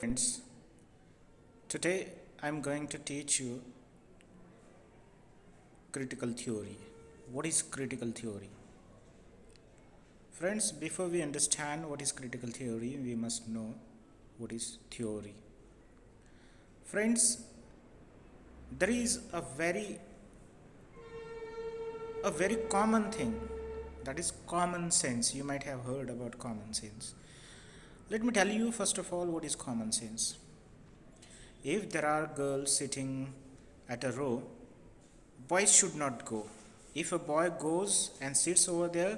Friends, today I'm going to teach you critical theory. What is critical theory? Friends, before we understand what is critical theory, we must know what is theory. Friends, there is a very common thing, that is common sense. You might have heard about common sense. Let me tell you first of all what is common sense. If there are girls sitting at a row, boys should not go. If a boy goes and sits over there,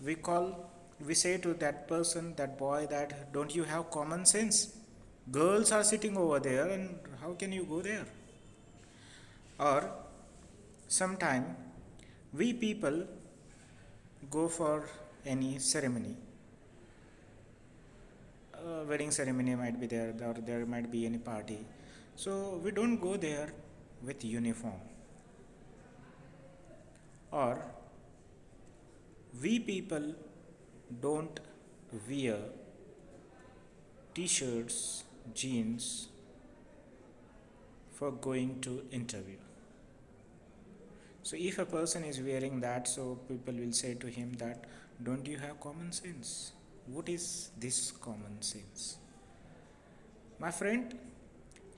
we call we say to that person, that boy, that don't you have common sense? Girls are sitting over there and how can you go there? Or sometime we people go for any ceremony. A wedding ceremony might be there, or there might be any party. So we don't go there with uniform. Or we people don't wear t-shirts, jeans for going to interview. So if a person is wearing that, so people will say to him that don't you have common sense? What is this common sense? My friend,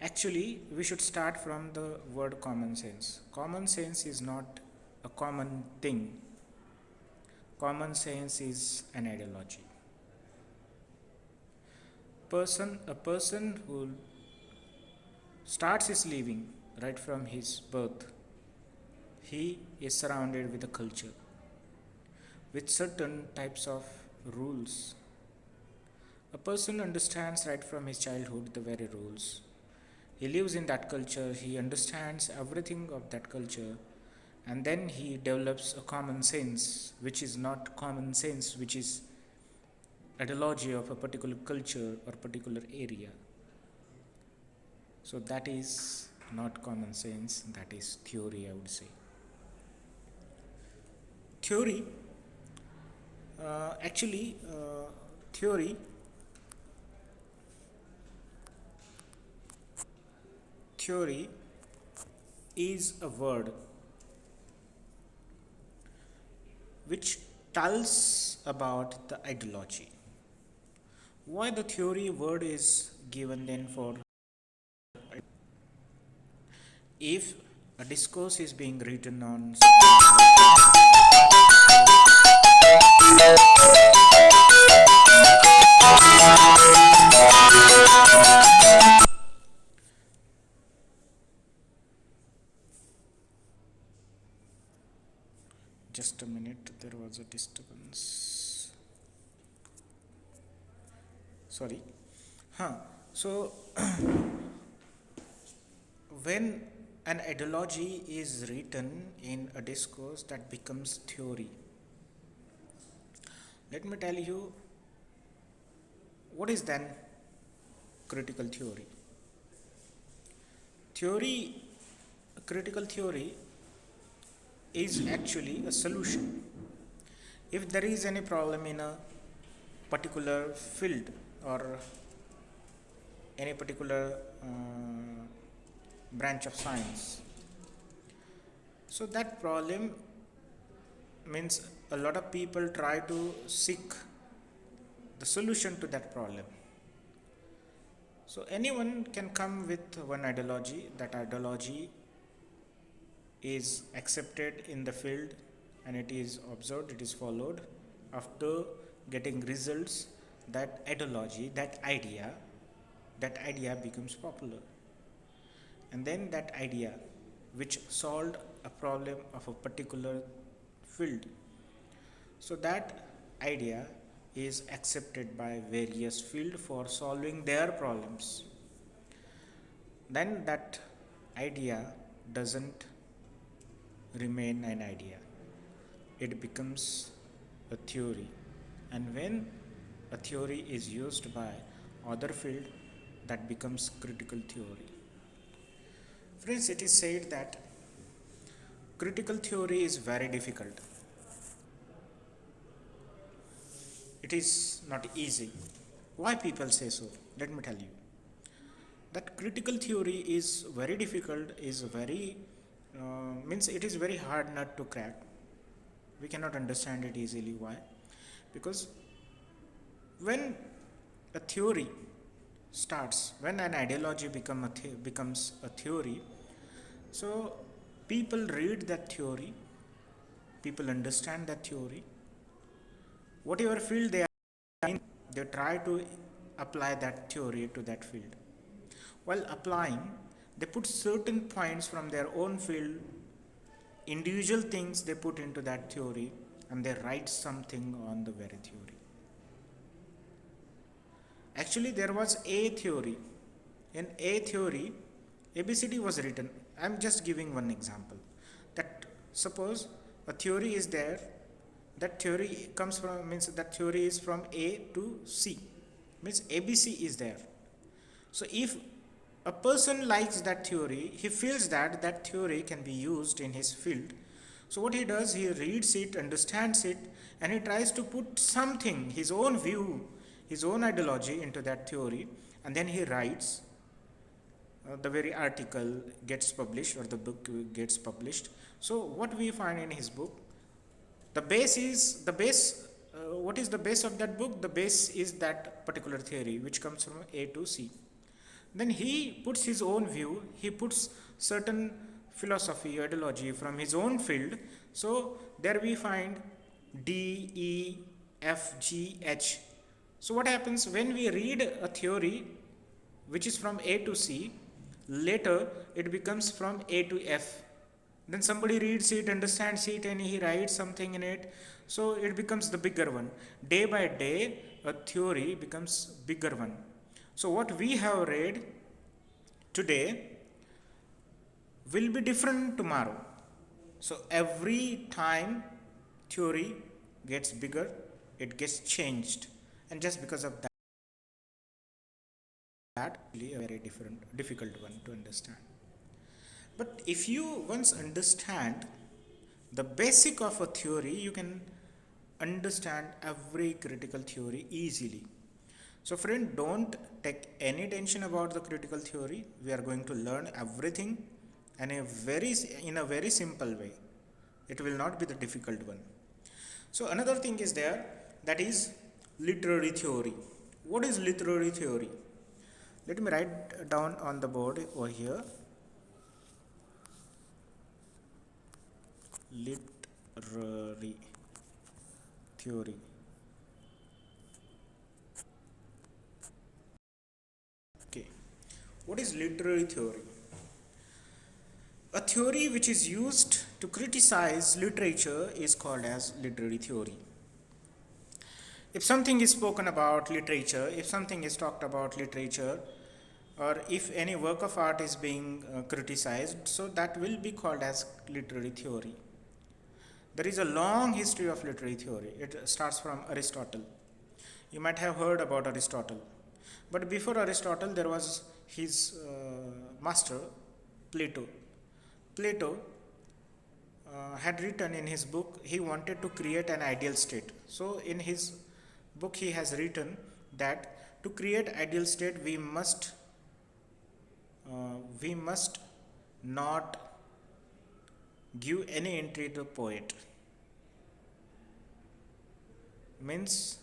actually we should start from the word common sense. Common sense is not a common thing. Common sense is an ideology. A person who starts his living right from his birth, he is surrounded with a culture, with certain types of rules. A person understands right from his childhood the very rules. He lives in that culture, he understands everything of that culture, and then he develops a common sense, which is not common sense, which is ideology of a particular culture or particular area. So that is not common sense, that is theory, I would say. Theory, actually, theory is a word which tells about the ideology. Why the theory word is given then for? If a discourse is being written on just a minute, there was a disturbance. Sorry. So when an ideology is written in a discourse, that becomes theory. Let me tell you what is then critical theory. Critical theory is actually a solution. If there is any problem in a particular field or any particular branch of science, so that problem means a lot of people try to seek the solution to that problem. So anyone can come with one ideology. That ideology is accepted in the field and it is observed, it is followed. After getting results, that ideology, that idea becomes popular. And then that idea which solved a problem of a particular field, so that idea is accepted by various field for solving their problems. Then that idea doesn't remain an idea, it becomes a theory. And when a theory is used by other field, that becomes critical theory. Friends, it is said that critical theory is very difficult. It is not easy. Why people say so? Let me tell you. that critical theory is very difficult, is very means it is very hard nut to crack. We cannot understand it easily. Why? Because when a theory starts, when an ideology becomes a theory, so people read that theory, people understand that theory, whatever field they are in, they try to apply that theory to that field. While applying, they put certain points from their own field, individual things they put into that theory, and they write something on the very theory. Actually, there was a theory. In a theory, ABCD was written. I'm just giving one example. That suppose a theory is there, that theory comes from, means that theory is from A to C, means ABC is there. So if a person likes that theory, he feels that that theory can be used in his field. So what he does, he reads it, understands it, and he tries to put something, his own view, his own ideology into that theory, and then he writes. The very article gets published, or the book gets published. So what we find in his book, the base is the base. What is the base of that book? The base is that particular theory which comes from A to C. Then he puts his own view, he puts certain philosophy, ideology from his own field. So there we find D, E, F, G, H. So what happens when we read a theory which is from A to C, later it becomes from A to F. Then somebody reads it, understands it, and he writes something in it. So it becomes the bigger one. Day by day, a theory becomes bigger one. So what we have read today will be different tomorrow. So every time theory gets bigger, it gets changed. And just because of that really a very difficult one to understand. But if you once understand the basic of a theory, you can understand every critical theory easily. So friend, don't take any tension about the critical theory. We are going to learn everything in a very simple way. It will not be the difficult one. So another thing is there, that is literary theory. What is literary theory? Let me write down on the board over here. Literary theory. Okay. What is literary theory? A theory which is used to criticize literature is called as literary theory. If something is spoken about literature, if something is talked about literature, or if any work of art is being criticized, so that will be called as literary theory. There is a long history of literary theory. It starts from Aristotle. You might have heard about Aristotle. But before Aristotle, there was his master, Plato. Plato had written in his book, he wanted to create an ideal state. So in his book, he has written that to create ideal state, we must not give any entry to poet. Means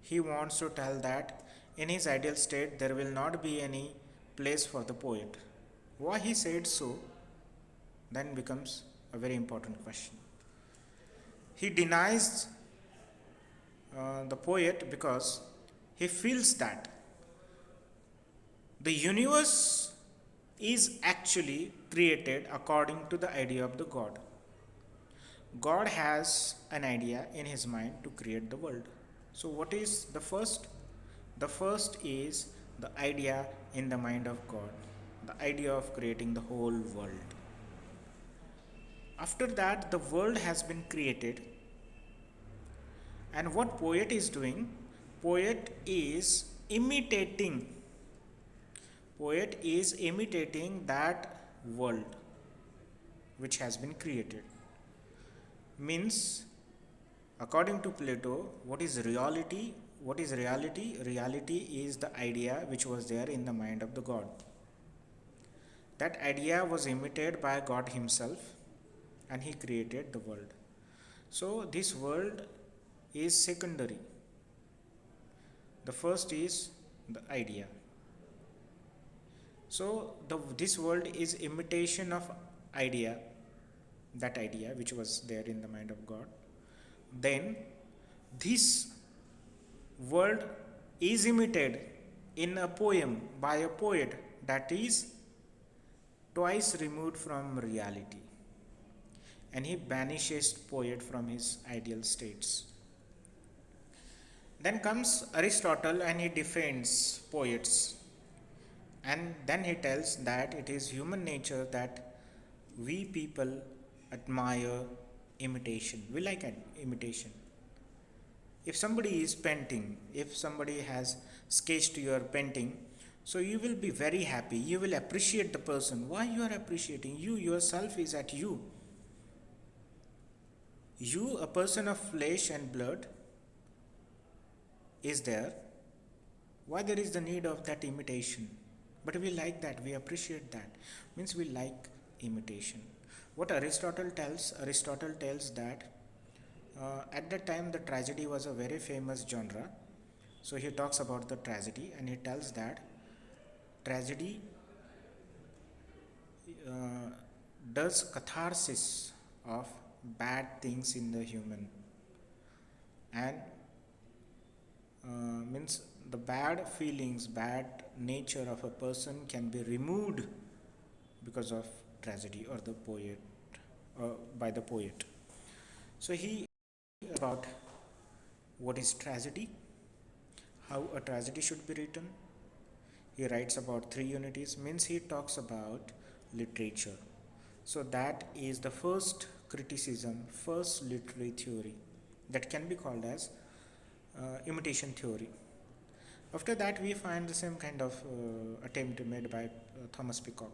he wants to tell that in his ideal state there will not be any place for the poet. Why he said so then becomes a very important question. He denies the poet because he feels that the universe is actually created according to the idea of the God. God has an idea in his mind to create the world. So what is the first? The first is the idea in the mind of God, the idea of creating the whole world. After that, the world has been created. And what poet is doing? Poet is imitating that world which has been created. Means, according to Plato, what is reality, what is reality? Reality is the idea which was there in the mind of the God. That idea was imitated by God Himself, and He created the world. So, this world is secondary. The first is the idea. So, this world is imitation of idea, that idea which was there in the mind of God. Then, this world is imitated in a poem by a poet that is twice removed from reality, and he banishes poet from his ideal states. Then comes Aristotle and he defends poets, and then he tells that it is human nature that we people admire imitation. We like imitation. If somebody is painting, if somebody has sketched your painting, so you will be very happy. You will appreciate the person. Why you are appreciating? You yourself is at you. You, a person of flesh and blood, is there. Why there is the need of that imitation? But we like that, we appreciate that. Means we like imitation. What Aristotle tells that at that time the tragedy was a very famous genre. So he talks about the tragedy and he tells that tragedy does catharsis of bad things in the human, and means the bad feelings, bad nature of a person can be removed because of tragedy or the poet, by the poet. So he about what is tragedy, how a tragedy should be written. He writes about three unities, means he talks about literature. So that is the first criticism, first literary theory that can be called as imitation theory. After that, we find the same kind of attempt made by Thomas Peacock.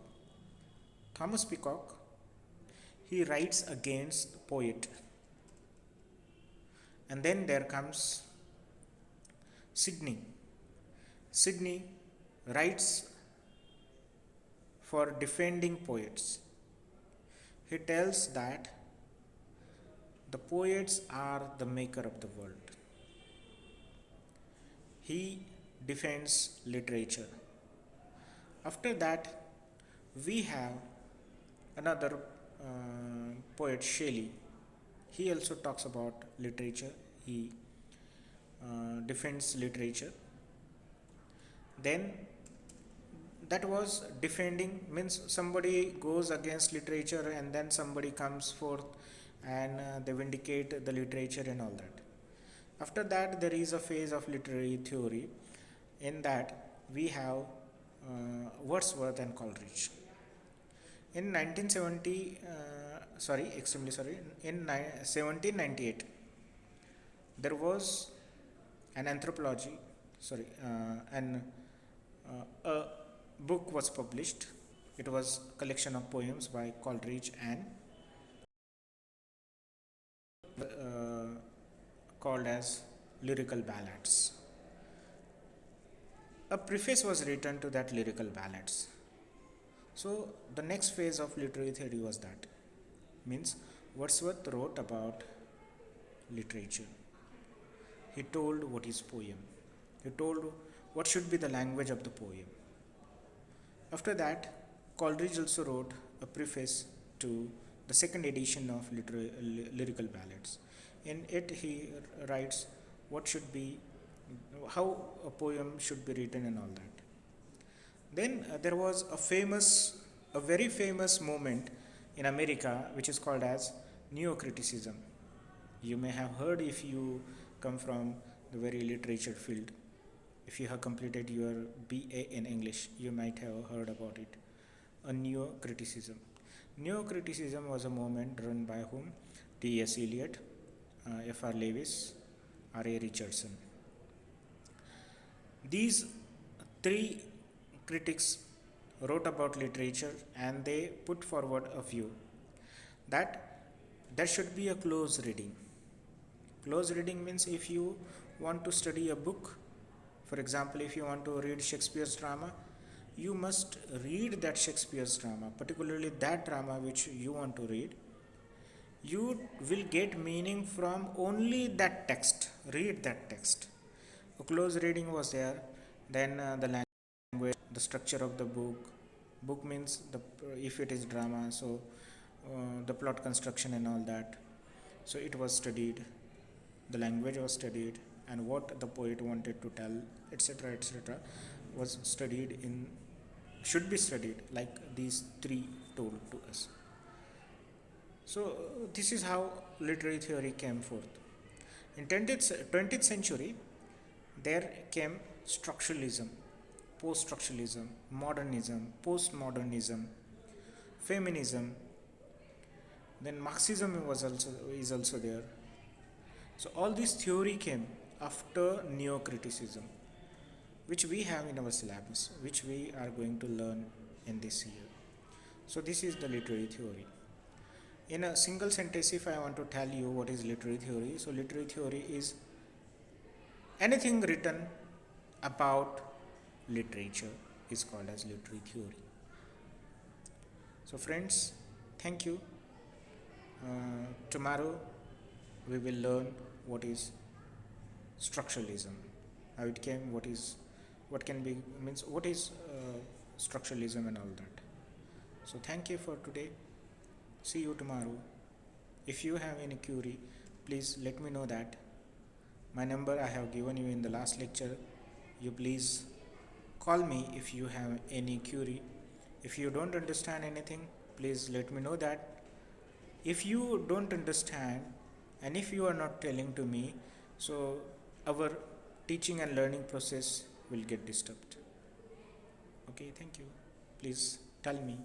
Thomas Peacock, he writes against the poet. And then there comes Sidney. Sidney writes for defending poets. He tells that the poets are the maker of the world. He defends literature. After that, we have another poet, Shelley. He also talks about literature. He defends literature. Then that was defending, means somebody goes against literature and then somebody comes forth and they vindicate the literature and all that. After that, there is a phase of literary theory in that we have Wordsworth and Coleridge. In 1970, in 1798, there was an anthropology, a book was published. It was a collection of poems by Coleridge and called as lyrical ballads. A preface was written to that lyrical ballads. So the next phase of literary theory was that, means Wordsworth wrote about literature. He told what is poem. He told what should be the language of the poem. After that, Coleridge also wrote a preface to the second edition of lyrical ballads. In it, he writes what should be, how a poem should be written and all that. Then there was a very famous movement in America which is called as neo-criticism. You may have heard if you come from the very literature field. If you have completed your BA in English, you might have heard about it. A neo-criticism. Neo-criticism was a movement run by whom? T.S. Eliot, F.R. Lewis, R.A. Richardson. These three critics wrote about literature and they put forward a view that there should be a close reading. Close reading means if you want to study a book, for example, if you want to read Shakespeare's drama, you must read that Shakespeare's drama, particularly that drama which you want to read. You will get meaning from only that text. Read that text. A close reading was there, then the language, the structure of the book. Book means the if it is drama, so the plot construction and all that. So it was studied, the language was studied, and what the poet wanted to tell, etc., was studied in, should be studied like these three told to us. So this is how literary theory came forth. In 20th century, there came structuralism, post-structuralism, modernism, postmodernism, feminism. Then Marxism is also there. So all this theory came after neo-criticism, which we have in our syllabus, which we are going to learn in this year. So this is the literary theory. In a single sentence, if I want to tell you what is literary theory, so literary theory is anything written about literature is called as literary theory. So friends, thank you. Tomorrow we will learn what is structuralism, how it came, what can be, means what is structuralism and all that. So thank you for today. See you tomorrow. If you have any query, please let me know that. My number I have given you in the last lecture. You please call me if you have any query. If you don't understand anything, please let me know that. If you don't understand and if you are not telling to me, so our teaching and learning process will get disturbed. Okay, thank you. Please tell me.